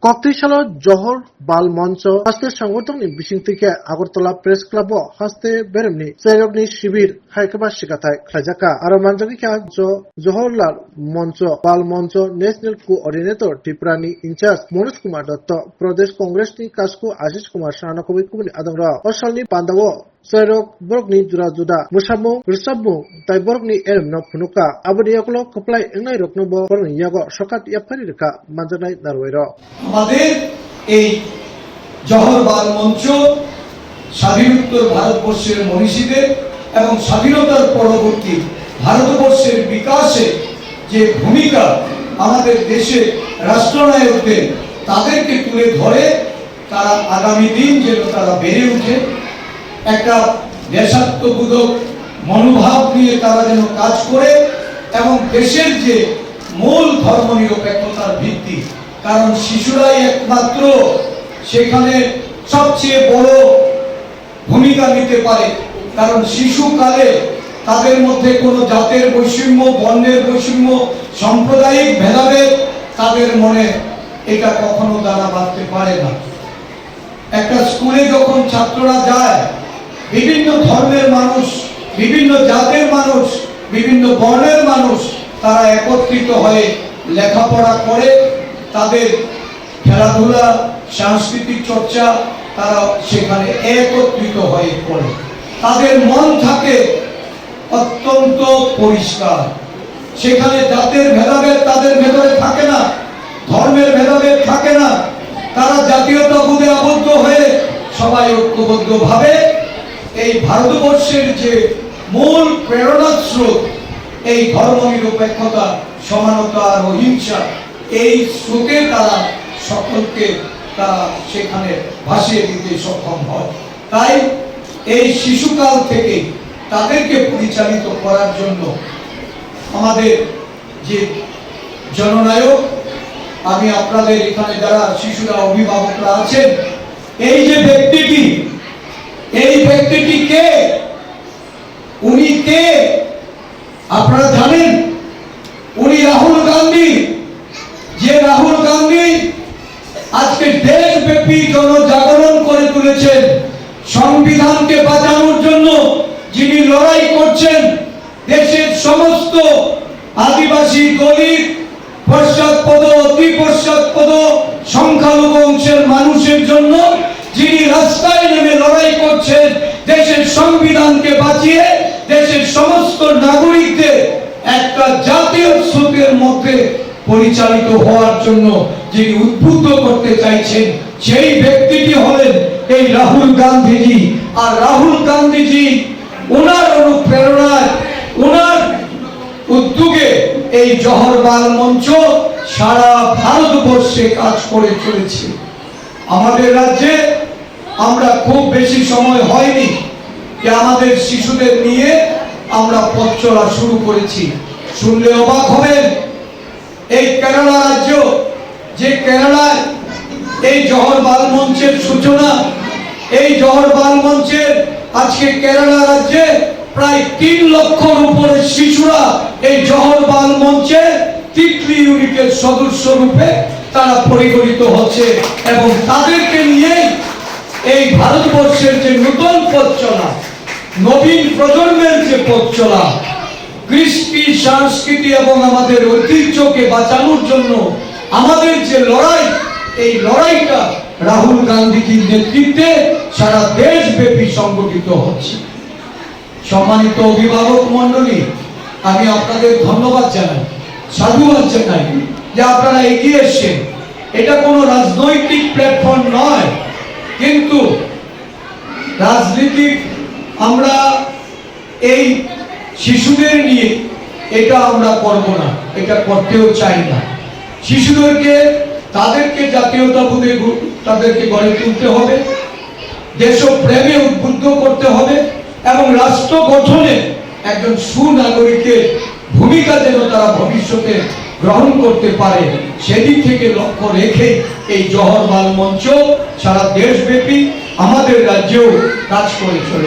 कक्तिशाला जहर बाल मंच हास्ते संगठननि बिसिंथिके आगरतला प्रेस क्लब हास्ते बेरेमनि जयरगनि शिबिर हायकबा शिगाथाय खलाजाका आरो मानजागिका जवाहरलाल मंच बाल मंच नेशनल कोअर्डिनेटर त्रिपुरानि इंचार्ज मनोज कुमार दत्त प्रदेश कांग्रेसनि कासकु आशिष कुमार सानाकबि कुबनि आदंरा असलनि पान्दाव जयरग बरगनि जुरा जुदा मुसामु रिसाबु ताइ बरगनि एरमनो फुनुका आबदियाकलो कप्लाय एंनाय रकनबो बरनि यागो सकात याफारि रेखा मानजानाय नारवायरो আমাদের এই জহর বাল মঞ্চ স্বাধীনোত্তর ভারতবর্ষের মনীষীদের এবং স্বাধীনতার পরবর্তী ভারতবর্ষের বিকাশে যে ভূমিকা আমাদের দেশে রাষ্ট্রনায়কদের তাদেরকে তুলে ধরে তারা আগামী দিন যেন তারা বেড়ে উঠে একটা দেশাত্মবোধক মনোভাব নিয়ে তারা যেন কাজ করে এবং দেশের যে মূল ধর্মনিরপেক্ষতার ভিত্তি কারণ শিশুরাই একমাত্র সেখানে সবচেয়ে বড় ভূমিকা নিতে পারে কারণ শিশুকালে তাদের মধ্যে কোনো জাতের বৈষম্য বর্ণের বৈষম্য সাম্প্রদায়িক ভেদাভেদ তাদের মনে এটা কখনো দানা বাঁধতে পারে না একটা স্কুলে যখন ছাত্ররা যায় বিভিন্ন ধর্মের মানুষ বিভিন্ন জাতের মানুষ বিভিন্ন বর্ণের মানুষ তারা একত্রিত হয়ে লেখাপড়া করে তাদের খেলাধুলা সাংস্কৃতিক চর্চা তারা সেখানে একত্রিত হয়ে পড়ে তাদের মন থাকে অত্যন্ত পরিষ্কার সেখানে জাতের ভেদাভেদ তাদের ভেতরে থাকে না ধর্মের ভেদাভেদ থাকে না তারা জাতীয়তাবোধে আবদ্ধ হয়ে সবাই ঐক্যবদ্ধভাবে এই ভারতবর্ষের যে মূল প্রেরণা স্রোত এই ধর্মনিরপেক্ষতা সমানতা আর অহিংসা এই স্রোতে তারা সকলকে তারা সেখানে ভাসিয়ে দিতে সক্ষম হয় তাই এই শিশুকাল থেকে তাদেরকে পরিচালিত করার জন্য আমাদের যে জননায়ক আমি আপনাদের এখানে যারা শিশুরা অভিভাবকরা আছেন এই যে ব্যক্তিটি কে উনি কে আপনারা জানেন উনি রাহুল গান্ধী যে রাহুল গান্ধী আজকে দেশব্যাপী জনজাগরণ করে তুলেছেন সংবিধানকে বাঁচানোর জন্য যিনি লড়াই করছেন দেশের সমস্ত আদিবাসী দলিত পশ্চাৎপদ অতি পশ্চাৎপদ সংখ্যালঘু অংশের মানুষের জন্য যিনি রাস্তায় নেমে লড়াই করছেন দেশের সংবিধানকে বাঁচিয়ে দেশের সমস্ত নাগরিকদের একটা জাতীয় স্রোতের মধ্যে পরিচালিত হওয়ার জন্য যিনি উদ্বুদ্ধ করতে চাইছেন সেই ব্যক্তিটি হলেন এই রাহুল গান্ধীজি আর রাহুল গান্ধীজি ওনার অনুপ্রেরণায় ওনার উদ্যোগে এই জহর বাল মঞ্চ সারা ভারতবর্ষে কাজ করে চলেছে আমাদের রাজ্যে আমরা খুব বেশি সময় হয়নি যে আমাদের শিশুদের নিয়ে আমরা পথ চলা শুরু করেছি শুনলে অবাক হবেন এই কেরালা রাজ্য যে কেরালায় এই জহর বাল মঞ্চের সূচনা এই জহর বাল মঞ্চের আজকে কেরালা রাজ্যে প্রায় 3 লক্ষর উপরে শিশুরা এই জহর বাল মঞ্চে তিতলি ইউনিটের সদস্য রূপে তারা পরিগণিত হচ্ছে এবং তাদেরকে নিয়ে এই ভারতবর্ষের যে নতুন পথ চলা নবীন প্রজন্মের যে পথ চলা কৃষ্টি সংস্কৃতি এবং আমাদের ঐতিহ্যকে বাঁচানোর জন্য আমাদের যে লড়াই এই লড়াইটা রাহুল গান্ধীজির নেতৃত্বে সারা দেশব্যাপী সংগঠিত হচ্ছে সম্মানিত অভিভাবক মণ্ডলী আমি আপনাদের ধন্যবাদ জানাই সাধুবাদ জানাই যে আপনারা এগিয়ে এসেছেন এটা কোনো রাজনৈতিক প্ল্যাটফর্ম নয় কিন্তু রাজনীতিক আমরা এই শিশুদের নিয়ে এটা আমরা করব না এটা করতেও চাই না শিশুদেরকে তাদেরকে জাতীয়তাবোধে তাদেরকে গড়ে তুলতে হবে দেশপ্রেমে উদ্বুদ্ধ করতে হবে এবং রাষ্ট্র গঠনে একজন সুনাগরিকের ভূমিকা যেন তারা ভবিষ্যতে গ্রহণ করতে পারে সেদিক থেকে লক্ষ্য রেখে এই জহর বাল মঞ্চ সারা দেশব্যাপী আমাদের রাজ্যেও কাজ করে চলে